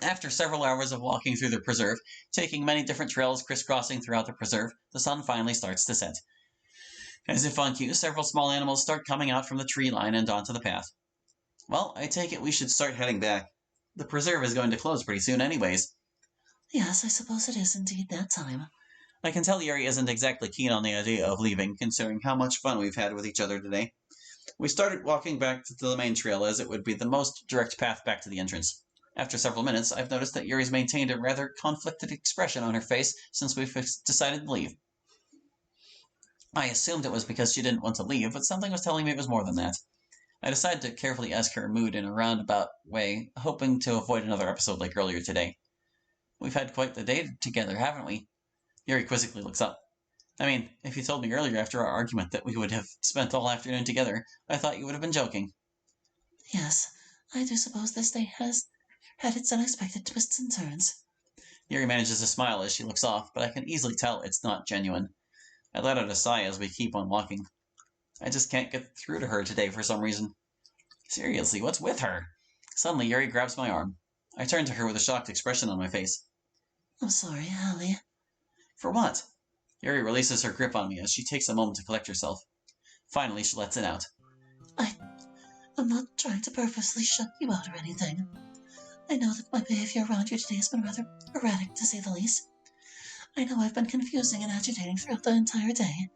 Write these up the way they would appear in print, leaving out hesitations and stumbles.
After several hours of walking through the preserve, taking many different trails crisscrossing throughout the preserve, the sun finally starts to set. As if on cue, several small animals start coming out from the tree line and onto the path. Well, I take it we should start heading back. The preserve is going to close pretty soon anyways. Yes, I suppose it is indeed that time. I can tell Yuri isn't exactly keen on the idea of leaving, considering how much fun we've had with each other today. We started walking back to the main trail as it would be the most direct path back to the entrance. After several minutes, I've noticed that Yuri's maintained a rather conflicted expression on her face since we've decided to leave. I assumed it was because she didn't want to leave, but something was telling me it was more than that. I decided to carefully ask her mood in a roundabout way, hoping to avoid another episode like earlier today. We've had quite the day together, haven't we? Yuri quizzically looks up. I mean, if you told me earlier after our argument that we would have spent all afternoon together, I thought you would have been joking. Yes, I do suppose this day has had its unexpected twists and turns. Yuri manages to smile as she looks off, but I can easily tell it's not genuine. I let out a sigh as we keep on walking. I just can't get through to her today for some reason. Seriously, what's with her? Suddenly, Yuri grabs my arm. I turn to her with a shocked expression on my face. I'm sorry, Hallie. For what? Yuri releases her grip on me as she takes a moment to collect herself. Finally, she lets it out. I'm not trying to purposely shut you out or anything. I know that my behavior around you today has been rather erratic, to say the least. I know I've been confusing and agitating throughout the entire day.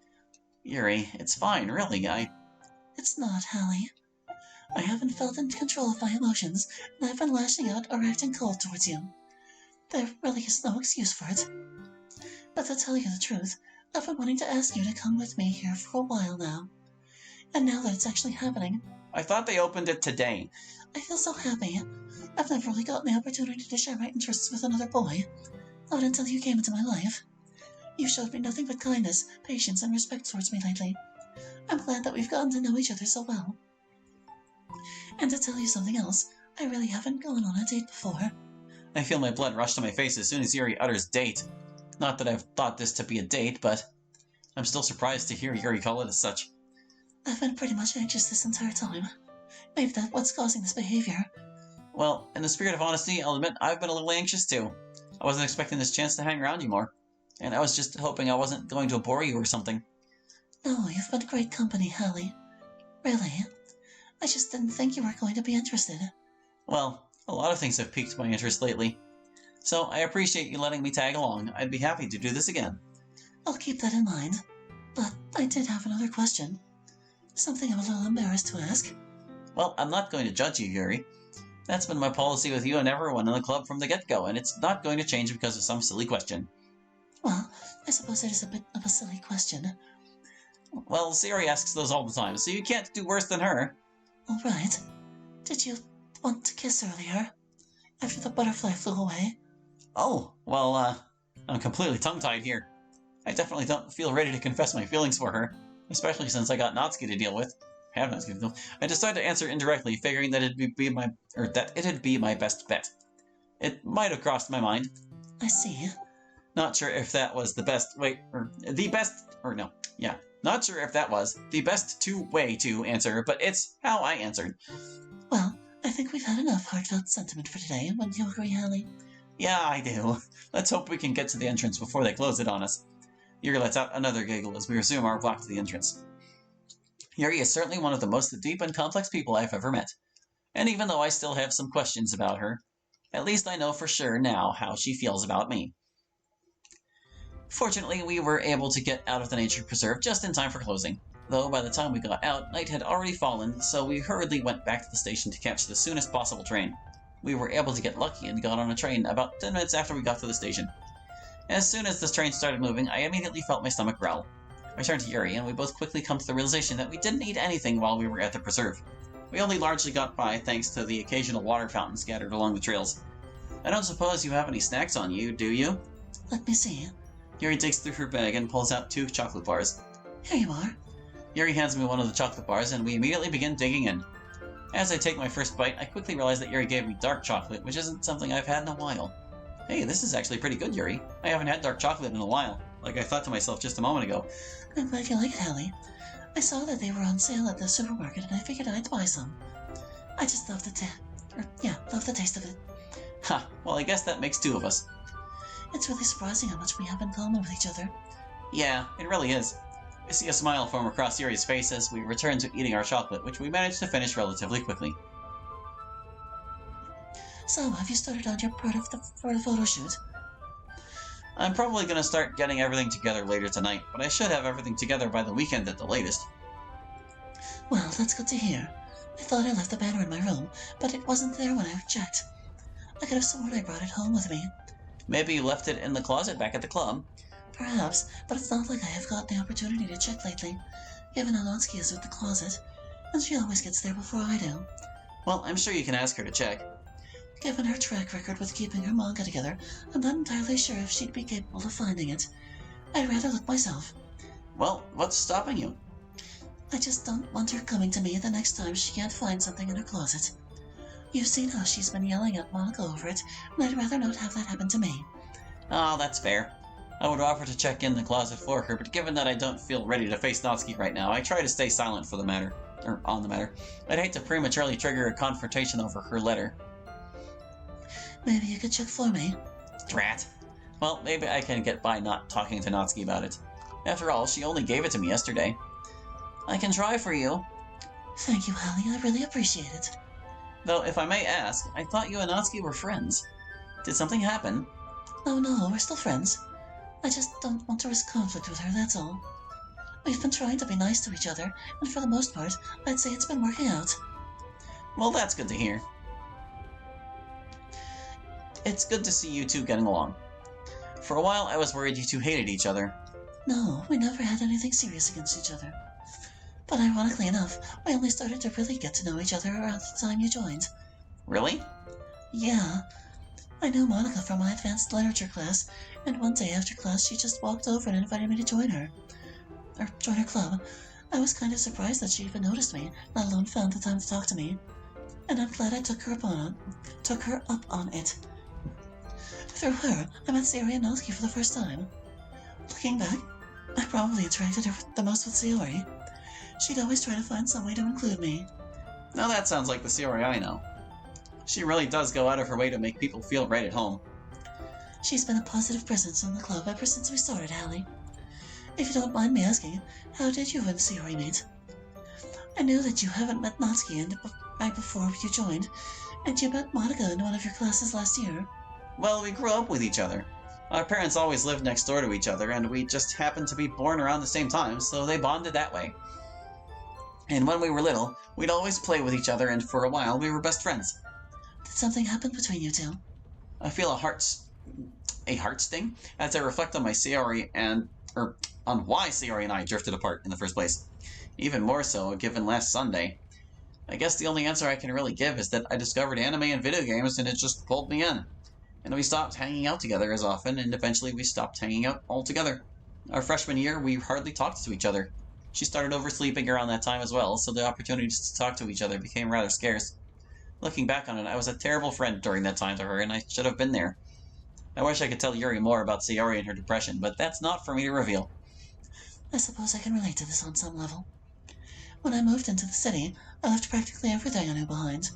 Yuri, it's fine, really. It's not, Hallie. I haven't felt in control of my emotions, and I've been lashing out or acting cold towards you. There really is no excuse for it. But to tell you the truth, I've been wanting to ask you to come with me here for a while now. And now that it's actually happening... I thought they opened it today. I feel so happy. I've never really gotten the opportunity to share my interests with another boy. Not until you came into my life. You showed me nothing but kindness, patience, and respect towards me lately. I'm glad that we've gotten to know each other so well. And to tell you something else, I really haven't gone on a date before. I feel my blood rush to my face as soon as Yuri utters date. Not that I've thought this to be a date, but I'm still surprised to hear Yuri call it as such. I've been pretty much anxious this entire time. Maybe that's what's causing this behavior. Well, in the spirit of honesty, I'll admit I've been a little anxious too. I wasn't expecting this chance to hang around you more. And I was just hoping I wasn't going to bore you or something. No, you've been great company, Hallie. Really. I just didn't think you were going to be interested. Well, a lot of things have piqued my interest lately. So I appreciate you letting me tag along. I'd be happy to do this again. I'll keep that in mind. But I did have another question. Something I'm a little embarrassed to ask. Well, I'm not going to judge you, Yuri. That's been my policy with you and everyone in the club from the get-go, and it's not going to change because of some silly question. Well, I suppose it is a bit of a silly question. Well, Siri asks those all the time, so you can't do worse than her. All right. Did you want to kiss earlier? After the butterfly flew away? Oh, well, I'm completely tongue-tied here. I definitely don't feel ready to confess my feelings for her, especially since I got Natsuki to deal with. I decided to answer indirectly, figuring that it'd be my best bet. It might have crossed my mind. I see. Not sure if that was not sure if that was the best way to answer, but it's how I answered. Well, I think we've had enough heartfelt sentiment for today, wouldn't you agree, Hallie? Yeah, I do. Let's hope we can get to the entrance before they close it on us. Yuri lets out another giggle as we resume our walk to the entrance. Yuri is certainly one of the most deep and complex people I've ever met. And even though I still have some questions about her, at least I know for sure now how she feels about me. Fortunately, we were able to get out of the nature preserve just in time for closing. Though by the time we got out, night had already fallen, so we hurriedly went back to the station to catch the soonest possible train. We were able to get lucky and got on a train about 10 minutes after we got to the station. As soon as this train started moving, I immediately felt my stomach growl. I turned to Yuri, and we both quickly come to the realization that we didn't eat anything while we were at the preserve. We only largely got by thanks to the occasional water fountain scattered along the trails. I don't suppose you have any snacks on you, do you? Let me see. Yuri digs through her bag and pulls out 2 chocolate bars. Here you are. Yuri hands me one of the chocolate bars, and we immediately begin digging in. As I take my first bite, I quickly realize that Yuri gave me dark chocolate, which isn't something I've had in a while. Hey, this is actually pretty good, Yuri. I haven't had dark chocolate in a while, like I thought to myself just a moment ago. I'm glad you like it, Hallie. I saw that they were on sale at the supermarket, and I figured I'd buy some. I just love the taste of it. Ha, well, I guess that makes two of us. It's really surprising how much we have in common with each other. Yeah, it really is. I see a smile form across Yuri's face as we return to eating our chocolate, which we managed to finish relatively quickly. So, have you started on your part for the photo shoot? I'm probably going to start getting everything together later tonight, but I should have everything together by the weekend at the latest. Well, that's good to hear. I thought I left the banner in my room, but it wasn't there when I checked. I could have sworn I brought it home with me. Maybe you left it in the closet back at the club. Perhaps, but it's not like I have gotten the opportunity to check lately, given how Natsuki is with the closet, and she always gets there before I do. Well, I'm sure you can ask her to check. Given her track record with keeping her manga together, I'm not entirely sure if she'd be capable of finding it. I'd rather look myself. Well, what's stopping you? I just don't want her coming to me the next time she can't find something in her closet. You've seen how she's been yelling at Monica over it, and I'd rather not have that happen to me. Oh, that's fair. I would offer to check in the closet for her, but given that I don't feel ready to face Natsuki right now, I try to stay silent for the matter. On the matter. I'd hate to prematurely trigger a confrontation over her letter. Maybe you could check for me. Drat. Well, maybe I can get by not talking to Natsuki about it. After all, she only gave it to me yesterday. I can try for you. Thank you, Hallie. I really appreciate it. Though, if I may ask, I thought you and Natsuki were friends. Did something happen? No, we're still friends. I just don't want to risk conflict with her, that's all. We've been trying to be nice to each other, and for the most part, I'd say it's been working out. Well, that's good to hear. It's good to see you two getting along. For a while, I was worried you two hated each other. No, we never had anything serious against each other. But ironically enough, we only started to really get to know each other around the time you joined. Really? Yeah. I knew Monica from my advanced literature class, and one day after class she just walked over and invited me to join her. Or join her club. I was kind of surprised that she even noticed me, let alone found the time to talk to me. And I'm glad I took her up on it. Through her, I met Sayori and Natsuki for the first time. Looking back, I probably interacted the most with Sayori. She'd always try to find some way to include me. Now that sounds like the Sayori I know. She really does go out of her way to make people feel right at home. She's been a positive presence in the club ever since we started, Hallie. If you don't mind me asking, how did you and Sayori meet? I knew that you haven't met Natsuki right before you joined, and you met Monica in one of your classes last year. Well, we grew up with each other. Our parents always lived next door to each other, and we just happened to be born around the same time, so they bonded that way. And when we were little, we'd always play with each other, and for a while we were best friends. Did something happen between you two? I feel a heart sting as I reflect on my Sayori on why Sayori and I drifted apart in the first place. Even more so, given last Sunday. I guess the only answer I can really give is that I discovered anime and video games, and it just pulled me in. And we stopped hanging out together as often, and eventually we stopped hanging out altogether. Our freshman year, we hardly talked to each other. She started oversleeping around that time as well, so the opportunities to talk to each other became rather scarce. Looking back on it, I was a terrible friend during that time to her, and I should have been there. I wish I could tell Yuri more about Sayori and her depression, but that's not for me to reveal. I suppose I can relate to this on some level. When I moved into the city, I left practically everything I knew behind.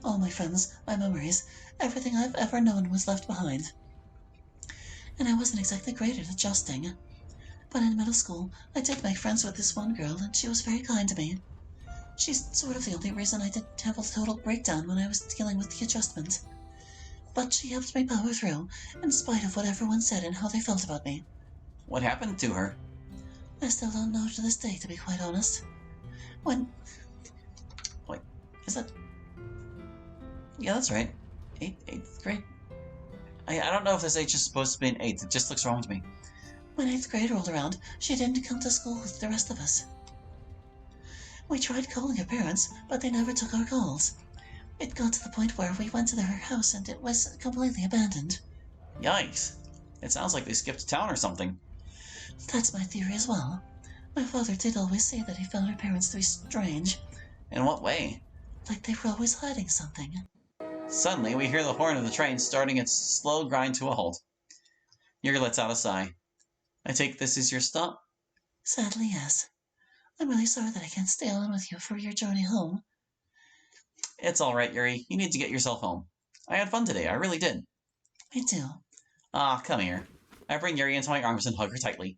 All my friends, my memories, everything I've ever known was left behind. And I wasn't exactly great at adjusting. But in middle school, I did make friends with this one girl, and she was very kind to me. She's sort of the only reason I didn't have a total breakdown when I was dealing with the adjustment. But she helped me power through, in spite of what everyone said and how they felt about me. What happened to her? I still don't know to this day, to be quite honest. When... Wait, is that... Yeah, that's right. Eighth grade? I don't know if this age is supposed to be an eighth. It just looks wrong to me. When 8th grade rolled around, she didn't come to school with the rest of us. We tried calling her parents, but they never took our calls. It got to the point where we went to their house and it was completely abandoned. Yikes. It sounds like they skipped town or something. That's my theory as well. My father did always say that he found her parents to be strange. In what way? Like they were always hiding something. Suddenly, we hear the horn of the train starting its slow grind to a halt. Yuri lets out a sigh. I take this as your stop? Sadly, yes. I'm really sorry that I can't stay on with you for your journey home. It's all right, Yuri. You need to get yourself home. I had fun today, I really did. Me too. Ah, come here. I bring Yuri into my arms and hug her tightly.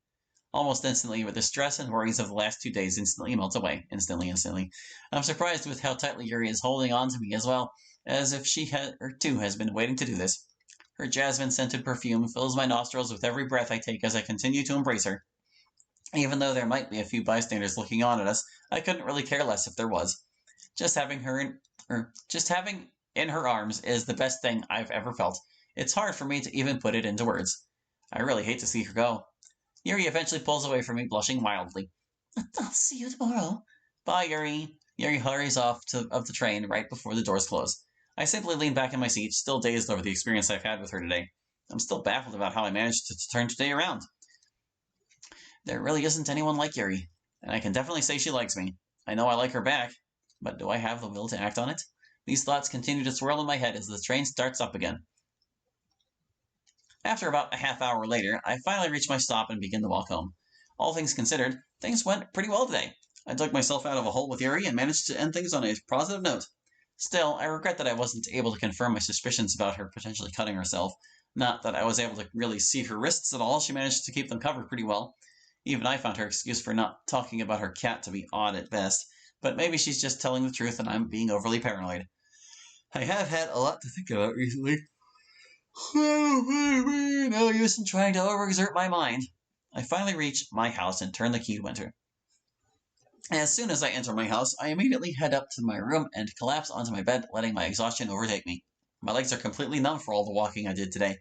Almost instantly, the stress and worries of the last 2 days instantly melt away. Instantly. I'm surprised with how tightly Yuri is holding on to me as well, as if she too has been waiting to do this. Her jasmine-scented perfume fills my nostrils with every breath I take as I continue to embrace her. Even though there might be a few bystanders looking on at us, I couldn't really care less if there was. Just having in her arms is the best thing I've ever felt. It's hard for me to even put it into words. I really hate to see her go. Yuri eventually pulls away from me, blushing wildly. I'll see you tomorrow. Bye, Yuri. Yuri hurries off of the train right before the doors close. I simply lean back in my seat, still dazed over the experience I've had with her today. I'm still baffled about how I managed to turn today around. There really isn't anyone like Yuri, and I can definitely say she likes me. I know I like her back, but do I have the will to act on it? These thoughts continue to swirl in my head as the train starts up again. After about a half hour later, I finally reach my stop and begin to walk home. All things considered, things went pretty well today. I dug myself out of a hole with Yuri and managed to end things on a positive note. Still, I regret that I wasn't able to confirm my suspicions about her potentially cutting herself. Not that I was able to really see her wrists at all, she managed to keep them covered pretty well. Even I found her excuse for not talking about her cat to be odd at best, but maybe she's just telling the truth and I'm being overly paranoid. I have had a lot to think about recently. No use in trying to overexert my mind. I finally reach my house and turn the key to enter. As soon as I enter my house, I immediately head up to my room and collapse onto my bed, letting my exhaustion overtake me. My legs are completely numb for all the walking I did today.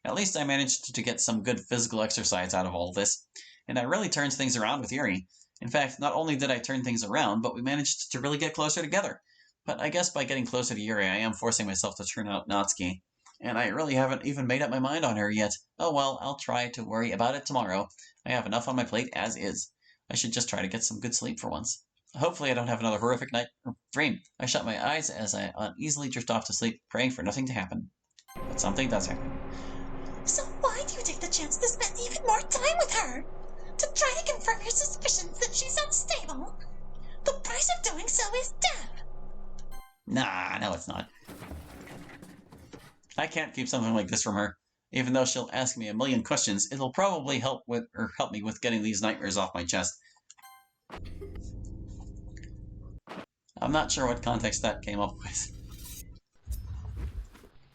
At least I managed to get some good physical exercise out of all this. And I really turned things around with Yuri. In fact, not only did I turn things around, but we managed to really get closer together. But I guess by getting closer to Yuri, I am forcing myself to turn out Natsuki. And I really haven't even made up my mind on her yet. Oh well, I'll try to worry about it tomorrow. I have enough on my plate as is. I should just try to get some good sleep for once. Hopefully I don't have another horrific night or dream. I shut my eyes as I uneasily drift off to sleep, praying for nothing to happen. But something does happen. So why do you take the chance to spend even more time with her? To try to confirm your suspicions that she's unstable? The price of doing so is death. Nah, no it's not. I can't keep something like this from her. Even though she'll ask me a million questions, it'll probably help me with getting these nightmares off my chest. I'm not sure what context that came up with.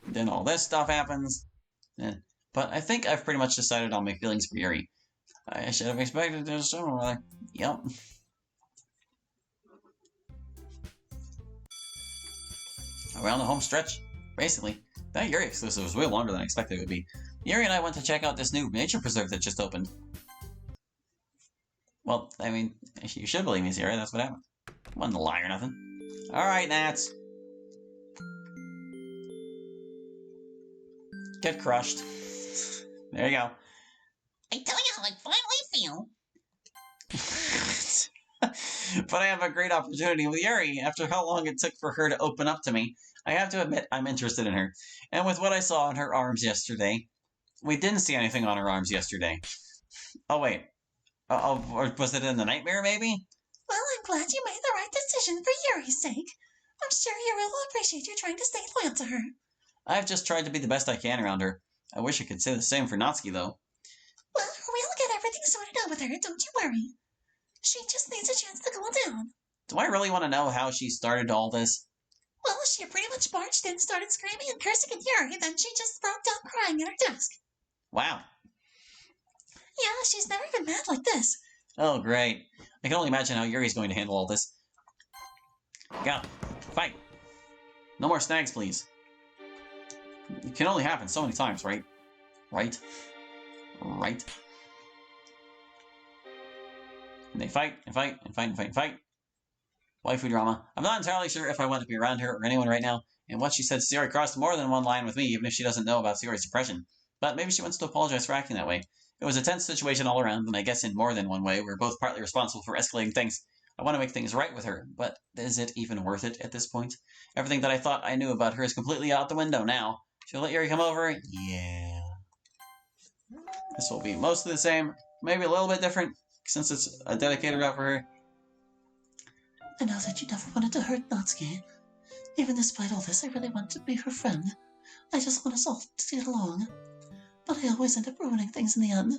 Then all this stuff happens. But I think I've pretty much decided on my feelings for Yuri. I should have expected this sooner or later. Yep. Around the home stretch, basically. That Yuri exclusive was way longer than I expected it would be. Yuri and I went to check out this new nature preserve that just opened. Well, I mean, you should believe me, Yuri, that's what happened. I wasn't a lie or nothing. Alright, Nats. Get crushed. There you go. I tell you how I finally feel. But I have a great opportunity with Yuri. After how long it took for her to open up to me, I have to admit I'm interested in her. And with what I saw on her arms yesterday... We didn't see anything on her arms yesterday. Oh, wait. Or was it in the nightmare, maybe? Well, I'm glad you made the right decision for Yuri's sake. I'm sure Yuri will appreciate you trying to stay loyal to her. I've just tried to be the best I can around her. I wish I could say the same for Natsuki, though. Well, we'll get everything sorted out with her, don't you worry. She just needs a chance to cool down. Do I really want to know how she started all this? Well, she pretty much barged in, started screaming and cursing at Yuri, then she just broke down crying at her desk. Wow. Yeah, she's never been mad like this. Oh, great. I can only imagine how Yuri's going to handle all this. Go. Fight. No more snags, please. It can only happen so many times, right? Right? Right? And they fight, and fight, and fight, and fight, and fight. Waifu drama. I'm not entirely sure if I want to be around her or anyone right now, and what she said to Sayori crossed more than one line with me, even if she doesn't know about Sayori's depression. But maybe she wants to apologize for acting that way. It was a tense situation all around, and I guess in more than one way, we're both partly responsible for escalating things. I want to make things right with her, but is it even worth it at this point? Everything that I thought I knew about her is completely out the window now. She'll let Yuri come over? Yeah. This will be mostly the same, maybe a little bit different, since it's a dedicated route for her. I know that you never wanted to hurt Natsuki. Even despite all this, I really want to be her friend. I just want us all to get along. But I always end up ruining things in the end.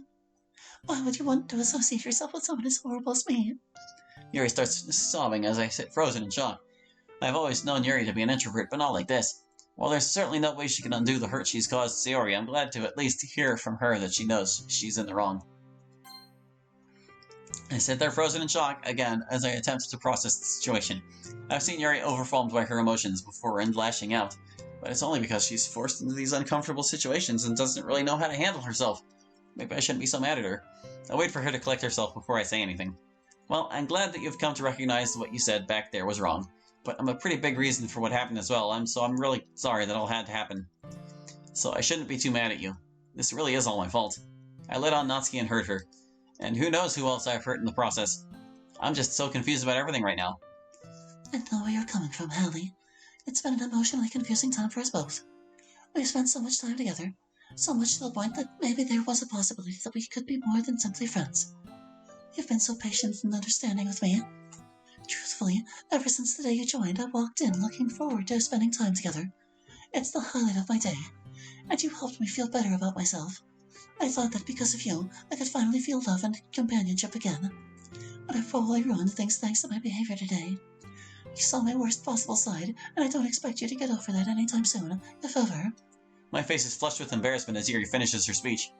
Why would you want to associate yourself with someone as horrible as me? Yuri starts sobbing as I sit frozen in shock. I've always known Yuri to be an introvert, but not like this. While there's certainly no way she can undo the hurt she's caused Sayori, I'm glad to at least hear from her that she knows she's in the wrong. I sit there frozen in shock again as I attempt to process the situation. I've seen Yuri overwhelmed by her emotions before and lashing out, but it's only because she's forced into these uncomfortable situations and doesn't really know how to handle herself. Maybe I shouldn't be so mad at her. I'll wait for her to collect herself before I say anything. Well, I'm glad that you've come to recognize what you said back there was wrong, but I'm a pretty big reason for what happened as well, so I'm really sorry that all had to happen. So I shouldn't be too mad at you. This really is all my fault. I let on Natsuki and hurt her, and who knows who else I've hurt in the process. I'm just so confused about everything right now. I know where you're coming from, Hallie. It's been an emotionally confusing time for us both. We've spent so much time together, so much to the point that maybe there was a possibility that we could be more than simply friends. You've been so patient and understanding with me. Truthfully, ever since the day you joined, I walked in looking forward to spending time together. It's the highlight of my day, and you helped me feel better about myself. I thought that because of you, I could finally feel love and companionship again. But I've probably ruined things thanks to my behavior today. You saw my worst possible side, and I don't expect you to get over that anytime soon, if ever. My face is flushed with embarrassment as Yuri finishes her speech.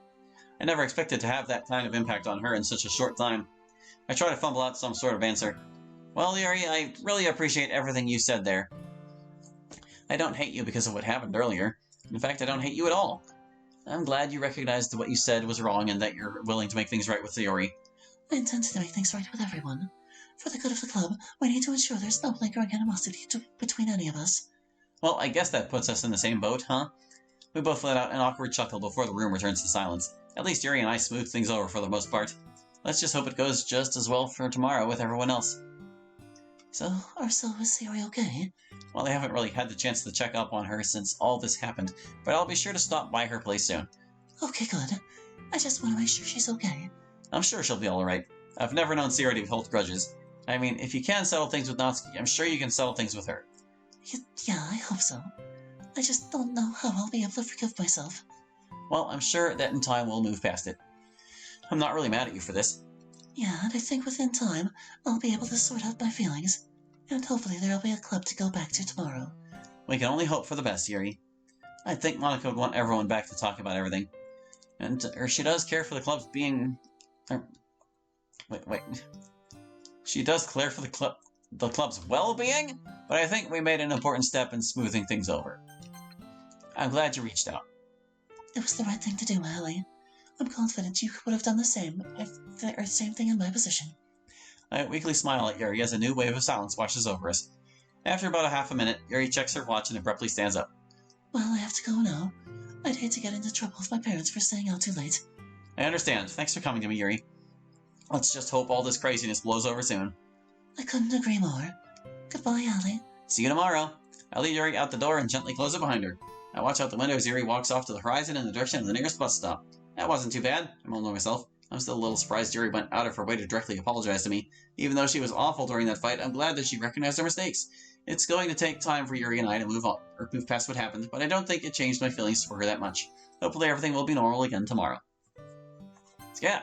I never expected to have that kind of impact on her in such a short time. I try to fumble out some sort of answer. Well, Yuri, I really appreciate everything you said there. I don't hate you because of what happened earlier. In fact, I don't hate you at all. I'm glad you recognized what you said was wrong and that you're willing to make things right with Sayori. I intend to make things right with everyone. For the good of the club, we need to ensure there's no lingering animosity between any of us. Well, I guess that puts us in the same boat, huh? We both let out an awkward chuckle before the room returns to silence. At least Yuri and I smoothed things over for the most part. Let's just hope it goes just as well for tomorrow with everyone else. So is Sayori okay? Well, I haven't really had the chance to check up on her since all this happened, but I'll be sure to stop by her place soon. Okay, good. I just want to make sure she's okay. I'm sure she'll be alright. I've never known Sayori to hold grudges. I mean, if you can settle things with Natsuki, I'm sure you can settle things with her. Yeah, I hope so. I just don't know how I'll be able to forgive myself. Well, I'm sure that in time we'll move past it. I'm not really mad at you for this. Yeah, and I think within time, I'll be able to sort out my feelings. And hopefully there'll be a club to go back to tomorrow. We can only hope for the best, Yuri. I think Monica would want everyone back to talk about everything. And she does care for the club's being... Wait. She does care for the club's well-being? But I think we made an important step in smoothing things over. I'm glad you reached out. It was the right thing to do, Hallie. I'm confident you would have done the same thing in my position. I weakly smile at Yuri as a new wave of silence washes over us. After about a half a minute, Yuri checks her watch and abruptly stands up. Well, I have to go now. I'd hate to get into trouble with my parents for staying out too late. I understand. Thanks for coming to me, Yuri. Let's just hope all this craziness blows over soon. I couldn't agree more. Goodbye, Hallie. See you tomorrow. I lead Yuri out the door and gently close it behind her. I watch out the window as Yuri walks off to the horizon in the direction of the nearest bus stop. That wasn't too bad, I mumbled to myself. I'm still a little surprised Yuri went out of her way to directly apologize to me. Even though she was awful during that fight, I'm glad that she recognized her mistakes. It's going to take time for Yuri and I to move past what happened, but I don't think it changed my feelings for her that much. Hopefully everything will be normal again tomorrow. So yeah,